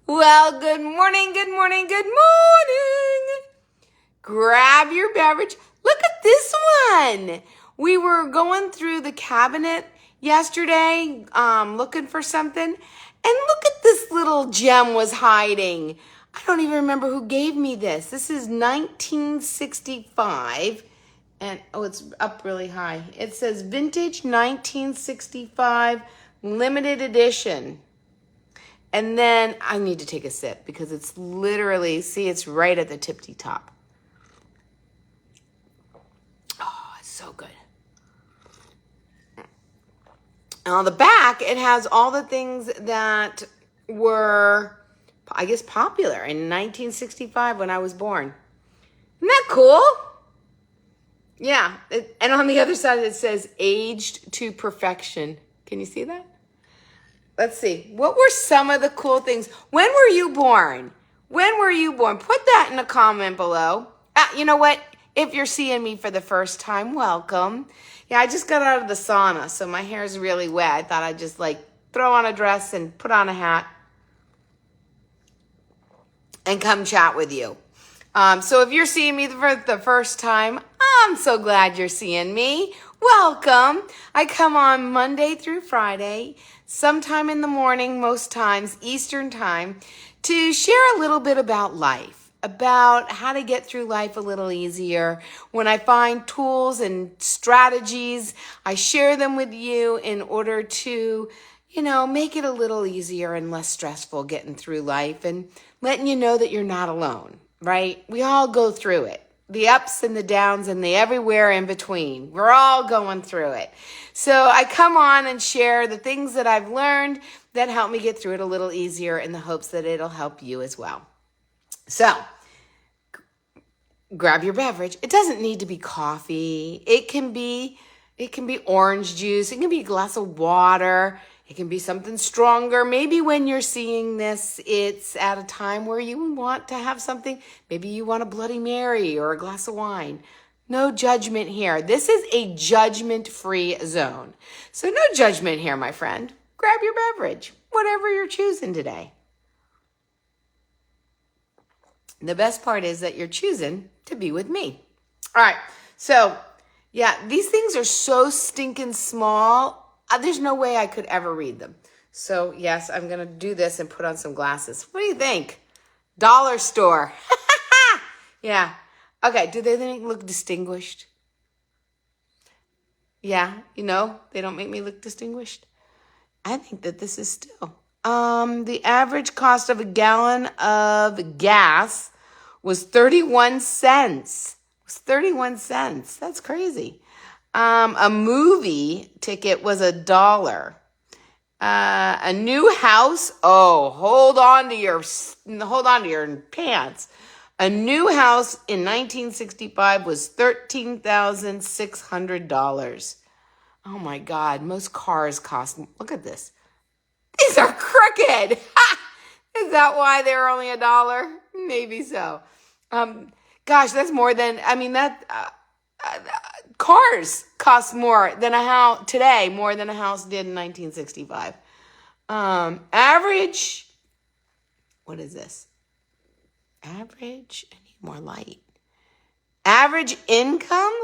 Well, good morning, good morning, good morning. Grab your beverage. Look at this one. We were going through the cabinet yesterday, looking for something, and look at this little gem was hiding. I don't even remember who gave me this. This is 1965, and oh, it's up really high. It says vintage 1965 limited edition. And then I need to take a sip because it's literally, see, it's right at the tippy top. Oh, it's so good. And on the back, it has all the things that were, I guess, popular in 1965 when I was born. Isn't that cool? Yeah. And on the other side, it says aged to perfection. Can you see that? Let's see. What were some of the cool things? When were you born? When were you born? Put that in a comment below. You know what? If you're seeing me for the first time, welcome. Yeah, I just got out of the sauna, so my hair is really wet. I thought I'd just throw on a dress and put on a hat and come chat with you. So if you're seeing me for the first time, I'm so glad you're seeing me. Welcome. I come on Monday through Friday, sometime in the morning, most times Eastern time, to share a little bit about life, about how to get through life a little easier. When I find tools and strategies, I share them with you in order to, make it a little easier and less stressful getting through life and letting you know that you're not alone, right? We all go through it. The ups and the downs and the everywhere in between. We're all going through it. So I come on and share the things that I've learned that help me get through it a little easier in the hopes that it'll help you as well. So grab your beverage. It doesn't need to be coffee. It can be orange juice. It can be a glass of water. It can be something stronger. Maybe when you're seeing this, it's at a time where you want to have something. Maybe you want a Bloody Mary or a glass of wine. No judgment here. This is a judgment-free zone. So no judgment here, my friend. Grab your beverage, whatever you're choosing today. The best part is that you're choosing to be with me. All right. So, yeah, these things are so stinking small. There's no way I could ever read them. So, yes, I'm going to do this and put on some glasses. What do you think? Dollar store. Yeah. Okay, do they look distinguished? Yeah, they don't make me look distinguished. I think that this is still. The average cost of a gallon of gas was 31 cents. It was 31 cents. That's crazy. A movie ticket was $1. A new house. Oh, hold on to your pants. A new house in 1965 was $13,600. Oh my God! Most cars cost. Look at this. These are crooked. Is that why they're only $1? Maybe so. Gosh, that's more than. Cars cost more than a house today, more than a house did in 1965. Average, what is this? Average, I need more light. Average income?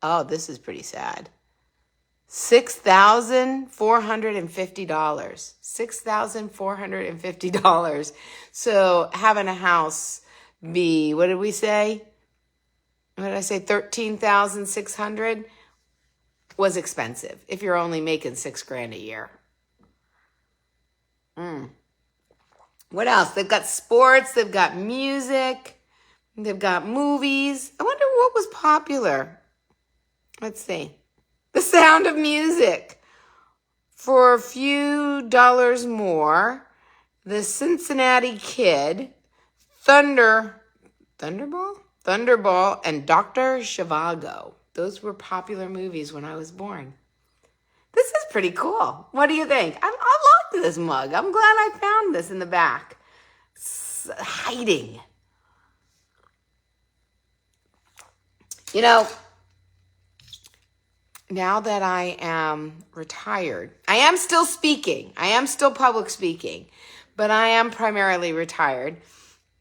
Oh, this is pretty sad. $6,450. $6,450. So having a house be, what did we say? What did I say? 13,600 was expensive if you're only making $6,000 a year. What else? They've got sports. They've got music. They've got movies. I wonder what was popular. Let's see. The Sound of Music. For a few dollars more, The Cincinnati Kid, Thunderball, and Dr. Zhivago. Those were popular movies when I was born. This is pretty cool. What do you think? I like this mug. I'm glad I found this in the back. It's hiding. Now that I am retired, I am still speaking. I am still public speaking. but I am primarily retired.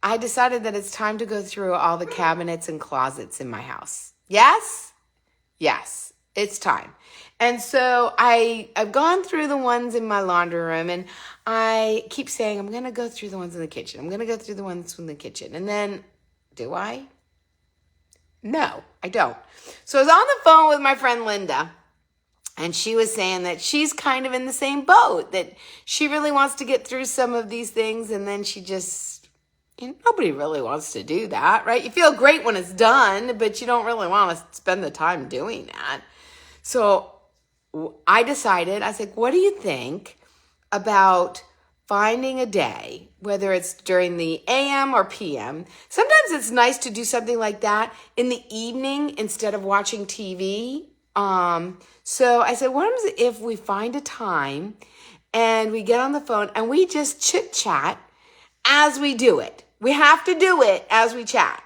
I decided that it's time to go through all the cabinets and closets in my house. Yes? Yes, it's time. And so I've gone through the ones in my laundry room, and I keep saying, I'm going to go through the ones in the kitchen. I'm going to go through the ones in the kitchen. And then, do I? No, I don't. So I was on the phone with my friend Linda, and she was saying that she's kind of in the same boat, that she really wants to get through some of these things, and then she just, nobody really wants to do that, right? You feel great when it's done, but you don't really want to spend the time doing that. So I decided, I said, what do you think about finding a day, whether it's during the AM or PM? Sometimes it's nice to do something like that in the evening instead of watching TV. So I said, what if we find a time and we get on the phone and we just chit chat as we do it? We have to do it as we chat.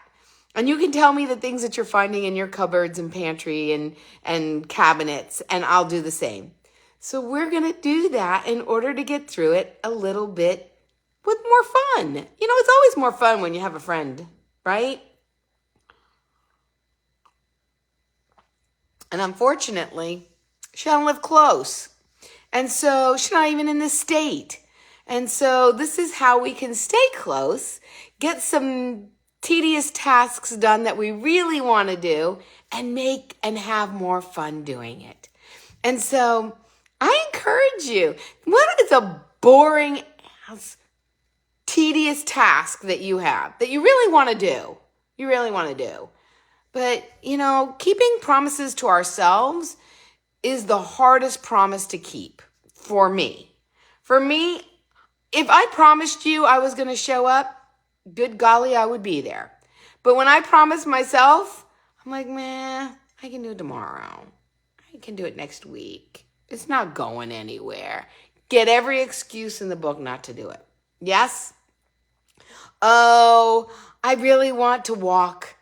And you can tell me the things that you're finding in your cupboards and pantry and cabinets, and I'll do the same. So we're going to do that in order to get through it a little bit with more fun. It's always more fun when you have a friend, right? And unfortunately, she doesn't live close. And so she's not even in this state. And so this is how we can stay close, get some tedious tasks done that we really want to do, and make and have more fun doing it. And so I encourage you, what is a boring, tedious task that you have that you really want to do? You really want to do. But, keeping promises to ourselves is the hardest promise to keep for me. For me, if I promised you I was going to show up, good golly, I would be there. But when I promise myself, I'm like, man, I can do it tomorrow. I can do it next week. It's not going anywhere. Get every excuse in the book not to do it. Yes? Oh, I really want to walk.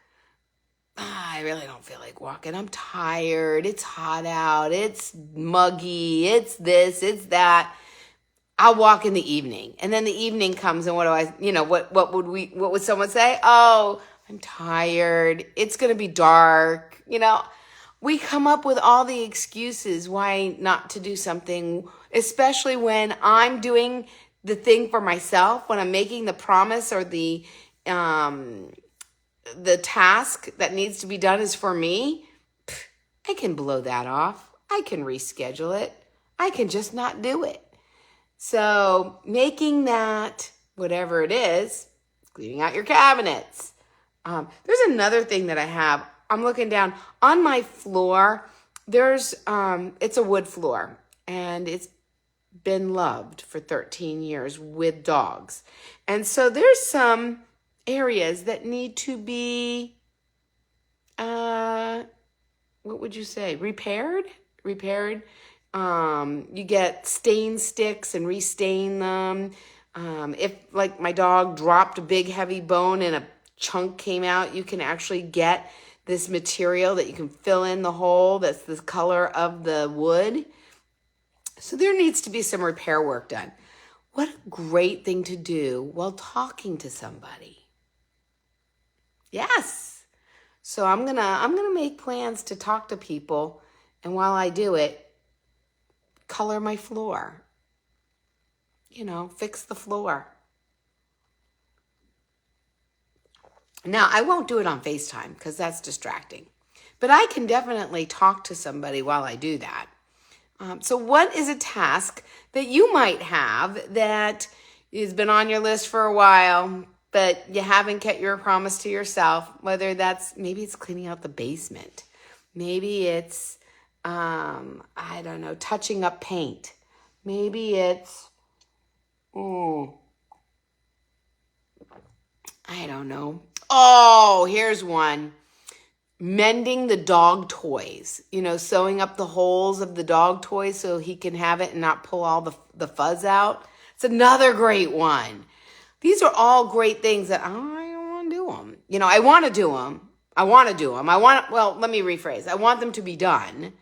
I really don't feel like walking. I'm tired. It's hot out. It's muggy. It's this, it's that. I'll walk in the evening. And then the evening comes and what would someone say? Oh, I'm tired. It's going to be dark. We come up with all the excuses why not to do something, especially when I'm doing the thing for myself, when I'm making the promise or the task that needs to be done is for me. I can blow that off. I can reschedule it. I can just not do it. So making that, whatever it is, cleaning out your cabinets. There's another thing that I have. I'm looking down on my floor. It's a wood floor, and it's been loved for 13 years with dogs. And so there's some areas that need to be, what would you say, repaired? You get stain sticks and restain them. If like my dog dropped a big heavy bone and a chunk came out, you can actually get this material that you can fill in the hole that's the color of the wood. So there needs to be some repair work done. What a great thing to do while talking to somebody. Yes. So I'm gonna make plans to talk to people, and while I do it, color my floor. Fix the floor. Now, I won't do it on FaceTime because that's distracting. But I can definitely talk to somebody while I do that. So what is a task that you might have that has been on your list for a while, but you haven't kept your promise to yourself? Whether maybe it's cleaning out the basement. Maybe it's, I don't know, touching up paint. Maybe it's, I don't know. Oh, here's one. Mending the dog toys. Sewing up the holes of the dog toys so he can have it and not pull all the fuzz out. It's another great one. These are all great things that I don't want to do them. I want to do them. Let me rephrase. I want them to be done.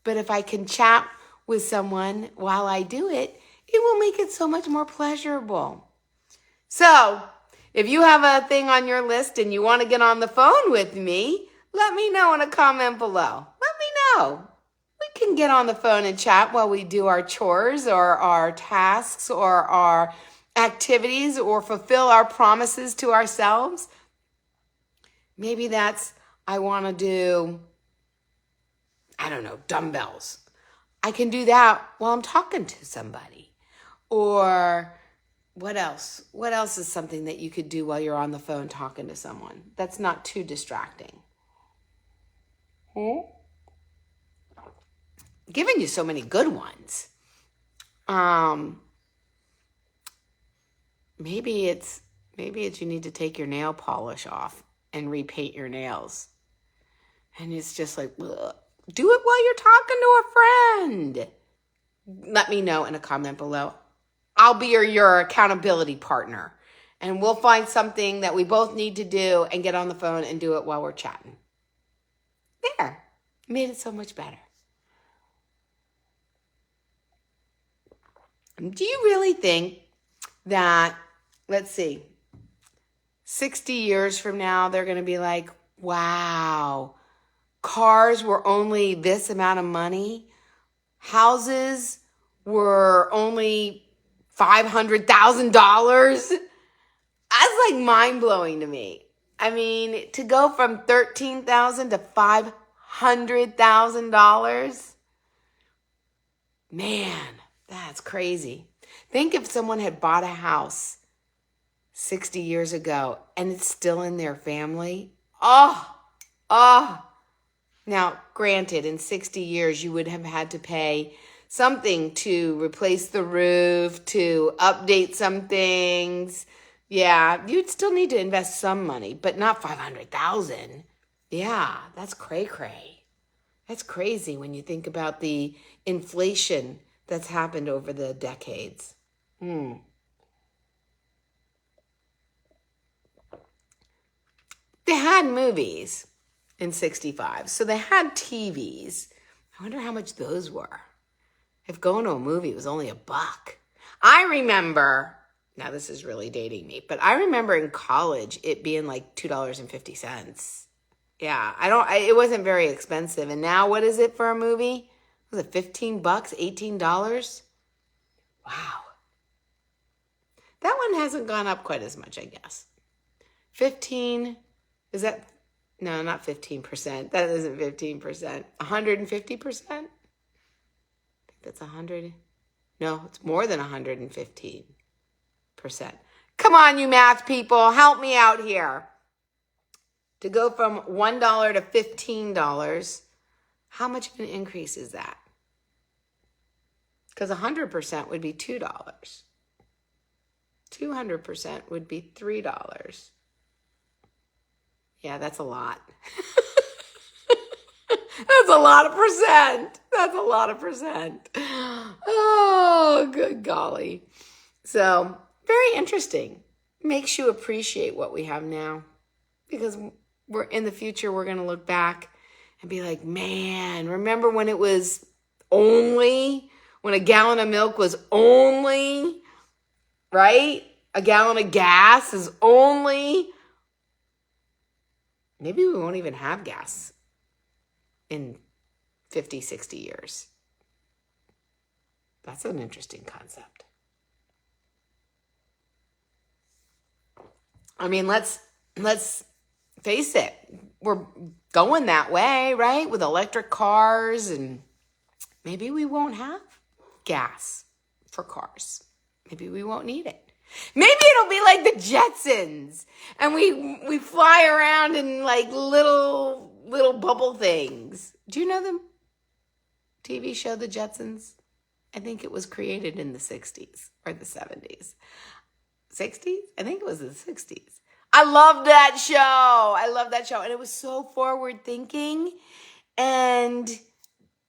But if I can chat with someone while I do it, it will make it so much more pleasurable. So, if you have a thing on your list and you want to get on the phone with me, let me know in a comment below. Let me know. We can get on the phone and chat while we do our chores or our tasks or our activities or fulfill our promises to ourselves. Maybe that's, I want to do, I don't know, dumbbells. I can do that while I'm talking to somebody. Or what else? What else is something that you could do while you're on the phone talking to someone that's not too distracting? Giving you so many good ones. Maybe it's you need to take your nail polish off and repaint your nails. And it's just like, ugh. Do it while you're talking to a friend. Let me know in a comment below. I'll be your accountability partner. And we'll find something that we both need to do and get on the phone and do it while we're chatting. There. Made it so much better. Do you really think that, let's see, 60 years from now, they're going to be like, wow, cars were only this amount of money? Houses were only $500,000? That's like mind-blowing to me. I mean, to go from $13,000 to $500,000? Man, that's crazy. Think if someone had bought a house 60 years ago and it's still in their family. Oh. Now, granted, in 60 years, you would have had to pay something to replace the roof, to update some things. Yeah, you'd still need to invest some money, but not $500,000. Yeah, that's cray-cray. That's crazy when you think about the inflation that's happened over the decades. They had movies in 65, so they had TVs. I wonder how much those were. If going to a movie was only $1. I remember, now this is really dating me, but I remember in college it being like $2.50. Yeah, it wasn't very expensive. And now what is it for a movie? Was it $15, $18? Wow. That one hasn't gone up quite as much, I guess. 15, is that, no, not 15%. That isn't 15%. 150%? I think that's 100. No, it's more than 115%. Come on, you math people, help me out here. To go from $1 to $15, how much of an increase is that? Because 100% would be $2. 200% would be $3. Yeah, that's a lot. That's a lot of percent. That's a lot of percent. Oh, good golly. So, very interesting. Makes you appreciate what we have now. Because we're in the future, we're going to look back and be like, man, remember when it was only, when a gallon of milk was only, right? A gallon of gas is only, maybe we won't even have gas in 50, 60 years. That's an interesting concept. I mean, let's face it. We're going that way, right? With electric cars, and maybe we won't have gas for cars. Maybe we won't need it. Maybe it'll be like the Jetsons, and we fly around in like little bubble things. Do you know the TV show The Jetsons? I think it was created in the 60s or the 70s. 60s? I think it was the 60s. I love that show. And it was so forward thinking. And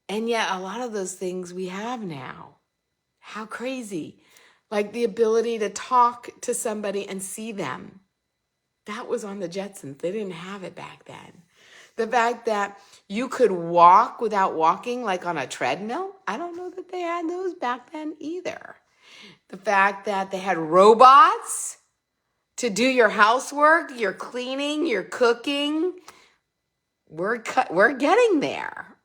yet a lot of those things we have now. How crazy. Like the ability to talk to somebody and see them. That was on the Jetsons. They didn't have it back then. The fact that you could walk without walking, like on a treadmill, I don't know that they had those back then either. The fact that they had robots to do your housework, your cleaning, your cooking. We're getting there.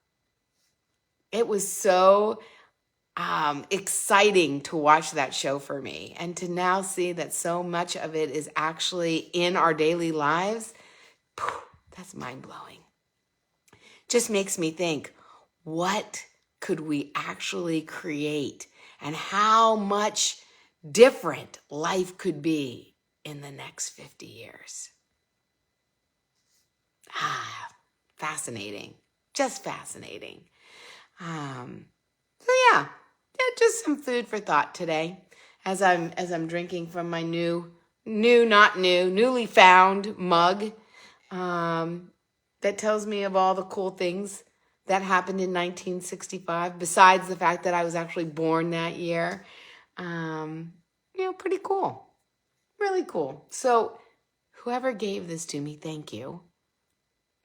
It was so exciting to watch that show for me, and to now see that so much of it is actually in our daily lives. That's mind-blowing. Just makes me think, what could we actually create, and how much different life could be in the next 50 years? Fascinating. Just fascinating. So yeah, just some food for thought today as I'm drinking from my newly found mug that tells me of all the cool things that happened in 1965, besides the fact that I was actually born that year. Pretty cool. Really cool. So whoever gave this to me, thank you.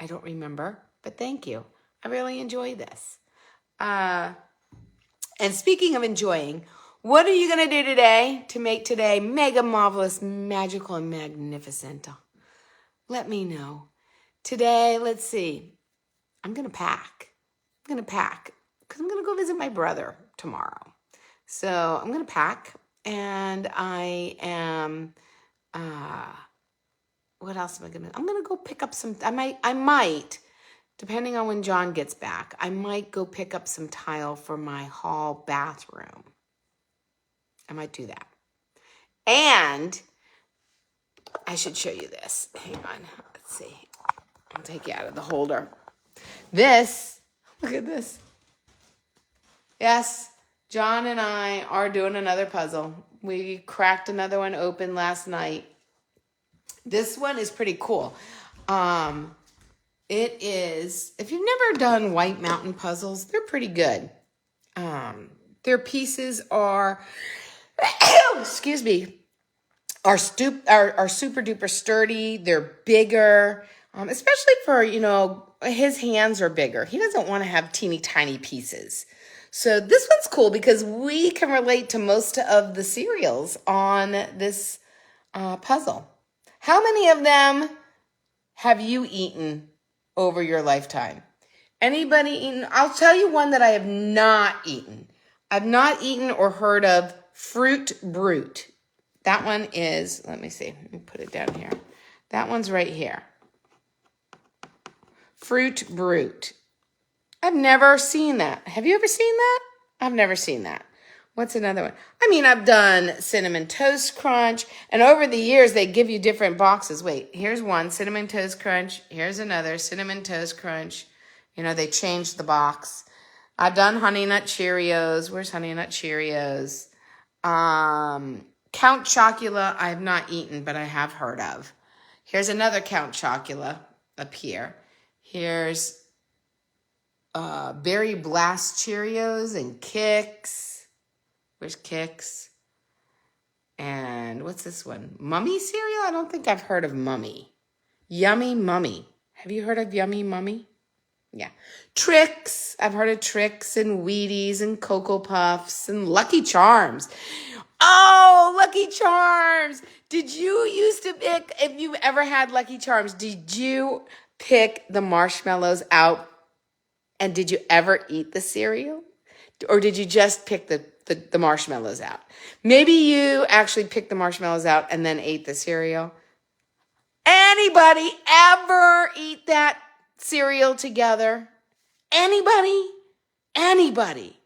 I don't remember, but thank you. I really enjoy this. And speaking of enjoying, what are you going to do today to make today mega marvelous, magical, and magnificent? Let me know. Today, let's see. I'm going to pack. because I'm going to go visit my brother tomorrow. So I'm going to pack, and I am, what else am I going to do? I'm going to go pick up some, I might, depending on when John gets back, I might go pick up some tile for my hall bathroom. I might do that. And I should show you this. Hang on. Let's see. I'll take you out of the holder. This, look at this. Yes, John and I are doing another puzzle. We cracked another one open last night. This one is pretty cool. It is, if you've never done White Mountain puzzles, they're pretty good. Their pieces are, excuse me, are super duper sturdy. They're bigger, especially for, his hands are bigger. He doesn't want to have teeny tiny pieces. So this one's cool because we can relate to most of the cereals on this puzzle. How many of them have you eaten over your lifetime? Anybody eaten? I'll tell you one that I have not eaten. I've not eaten or heard of Fruit Brute. That one is, let me see. Let me put it down here. That one's right here. Fruit Brute. I've never seen that. Have you ever seen that? I've never seen that. What's another one? I've done Cinnamon Toast Crunch, and over the years, they give you different boxes. Wait, here's one, Cinnamon Toast Crunch. Here's another, Cinnamon Toast Crunch. They changed the box. I've done Honey Nut Cheerios. Where's Honey Nut Cheerios? Count Chocula, I have not eaten, but I have heard of. Here's another Count Chocula up here. Here's Berry Blast Cheerios and Kix. Where's Kix? And what's this one? Mummy cereal? I don't think I've heard of Mummy. Yummy Mummy. Have you heard of Yummy Mummy? Yeah. Trix. I've heard of Trix and Wheaties and Cocoa Puffs and Lucky Charms. Oh, Lucky Charms. Did you used to pick, if you've ever had Lucky Charms, did you pick the marshmallows out? And did you ever eat the cereal? Or did you just pick the marshmallows out? Maybe you actually picked the marshmallows out and then ate the cereal. Anybody ever eat that cereal together? Anybody? Anybody?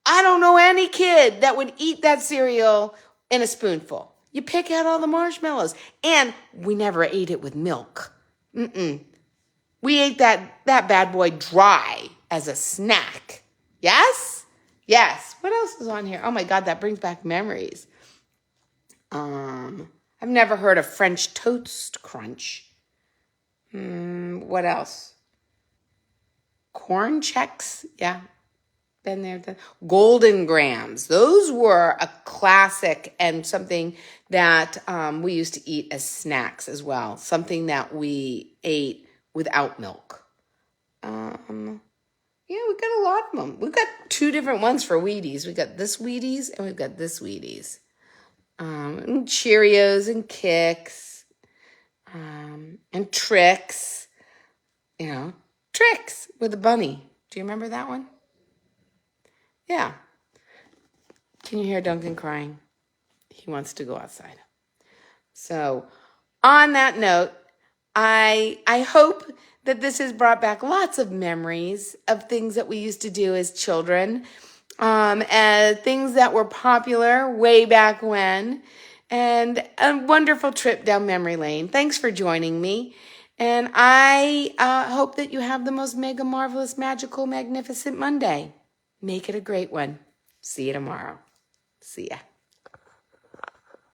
I don't know any kid that would eat that cereal in a spoonful. You pick out all the marshmallows. And we never ate it with milk. We ate that bad boy dry as a snack. Yes? Yes. What else is on here? Oh my God, that brings back memories. I've never heard of French Toast Crunch. What else? Corn Chex. Yeah. Been there. Golden Grams. Those were a classic and something that we used to eat as snacks as well. Something that we ate without milk. Yeah, we got a lot of them. We've got 2 different ones for Wheaties. We got this Wheaties and we've got this Wheaties. And Cheerios and Kicks, and Tricks. Tricks with a bunny. Do you remember that one? Yeah. Can you hear Duncan crying? He wants to go outside. So, on that note, I hope that this has brought back lots of memories of things that we used to do as children, and things that were popular way back when, and a wonderful trip down memory lane. Thanks for joining me. And I hope that you have the most mega marvelous, magical, magnificent Monday. Make it a great one. See you tomorrow. See ya.